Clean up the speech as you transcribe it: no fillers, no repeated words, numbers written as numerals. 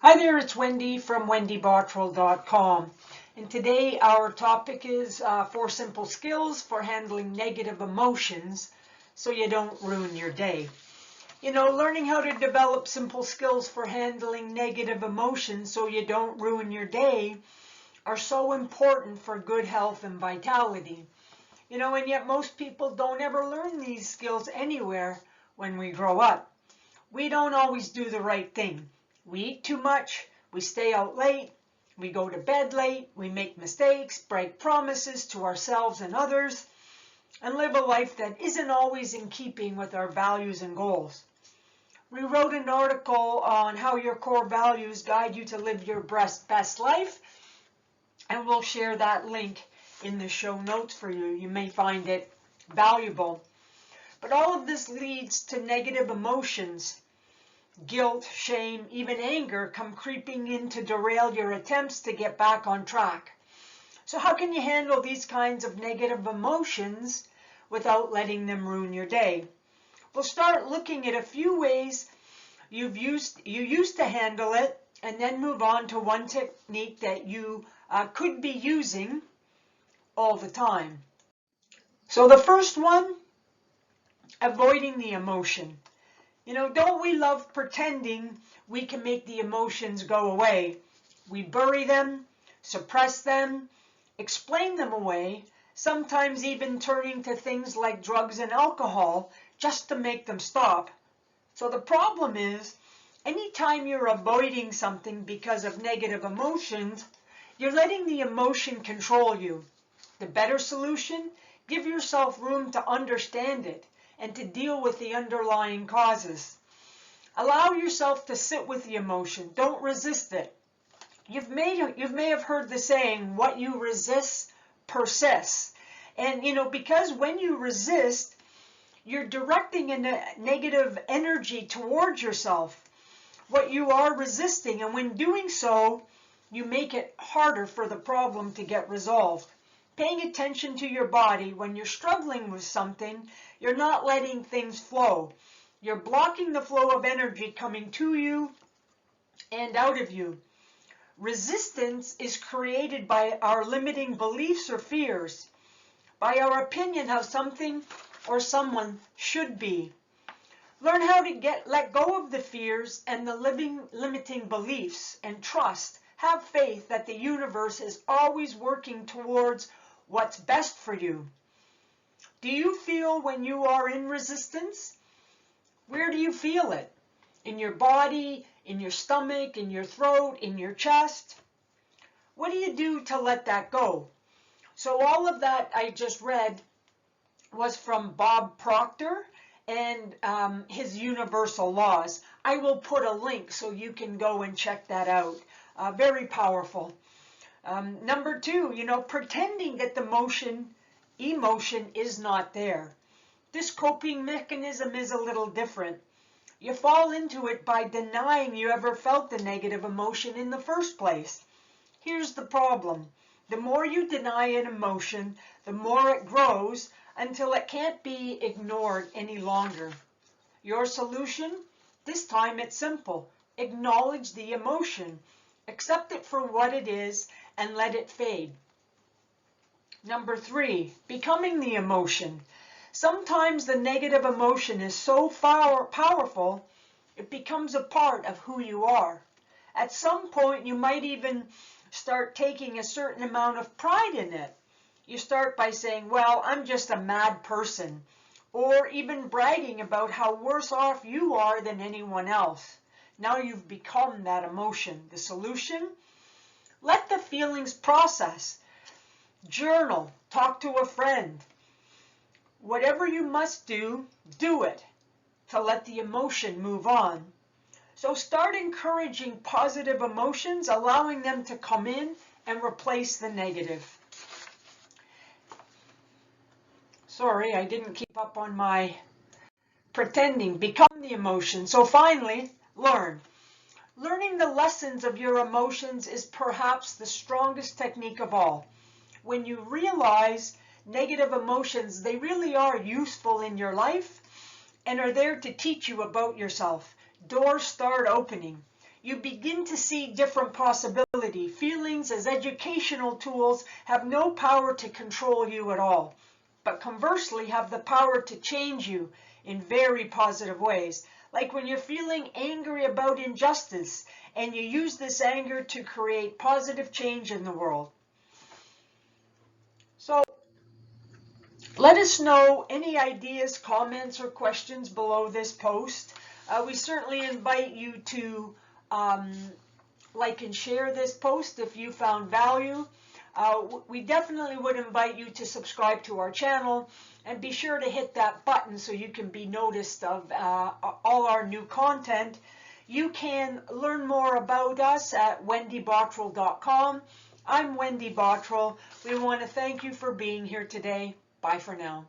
Hi there, it's Wendy from wendybottrell.com, and today our topic is 4 simple skills for handling negative emotions so you don't ruin your day. You know, learning how to develop simple skills for handling negative emotions so you don't ruin your day are so important for good health and vitality. You know, and yet most people don't ever learn these skills anywhere when we grow up. We don't always do the right thing. We eat too much, we stay out late, we go to bed late, we make mistakes, break promises to ourselves and others, and live a life that isn't always in keeping with our values and goals. We wrote an article on how your core values guide you to live your best life, and we'll share that link in the show notes for you. You may find it valuable. But all of this leads to negative emotions. Guilt, shame, even anger come creeping in to derail your attempts to get back on track. So how can you handle these kinds of negative emotions without letting them ruin your day? We'll start looking at a few ways you used to handle it, and then move on to one technique that you could be using all the time. So the first one, avoiding the emotion. You know, don't we love pretending we can make the emotions go away? We bury them, suppress them, explain them away, sometimes even turning to things like drugs and alcohol just to make them stop. So the problem is, anytime you're avoiding something because of negative emotions, you're letting the emotion control you. The better solution, give yourself room to understand it and to deal with the underlying causes. Allow yourself to sit with the emotion. Don't resist it. You may have heard the saying, what you resist persists. And you know, because when you resist, you're directing a negative energy towards yourself, what you are resisting. And when doing so, you make it harder for the problem to get resolved. Paying attention to your body when you're struggling with something, you're not letting things flow. You're blocking the flow of energy coming to you and out of you. Resistance is created by our limiting beliefs or fears, by our opinion how something or someone should be. Learn how to let go of the fears and the limiting beliefs, and trust. Have faith that the universe is always working towards what's best for you. Do you feel when you are in resistance? Where do you feel it? In your body, in your stomach, in your throat, in your chest? What do you do to let that go? So all of that I just read was from Bob Proctor and his universal laws. I will put a link so you can go and check that out. Very powerful. Number two, you know, pretending that the emotion is not there. This coping mechanism is a little different. You fall into it by denying you ever felt the negative emotion in the first place. Here's the problem. The more you deny an emotion, the more it grows until it can't be ignored any longer. Your solution? This time it's simple. Acknowledge the emotion. Accept it for what it is and let it fade. Number three, becoming the emotion. Sometimes the negative emotion is so powerful, it becomes a part of who you are. At some point, you might even start taking a certain amount of pride in it. You start by saying, well, I'm just a mad person, or even bragging about how worse off you are than anyone else. Now you've become that emotion. The solution? Let the feelings process. Journal. Talk to a friend. Whatever you must do, do it to let the emotion move on. So start encouraging positive emotions, allowing them to come in and replace the negative. Sorry, I didn't keep up on my pretending. Become the emotion. So finally, learn. Learning the lessons of your emotions is perhaps the strongest technique of all. When you realize negative emotions, they really are useful in your life and are there to teach you about yourself. Doors start opening. you begin to see different possibility. Feelings as educational tools have no power to control you at all, but conversely have the power to change you in very positive ways. Like when you're feeling angry about injustice and you use this anger to create positive change in the world. So let us know any ideas, comments, or questions below this post. We certainly invite you to like and share this post if you found value. We definitely would invite you to subscribe to our channel and be sure to hit that button so you can be noticed of all our new content. You can learn more about us at wendybottrell.com. I'm Wendy Bottrell. We want to thank you for being here today. Bye for now.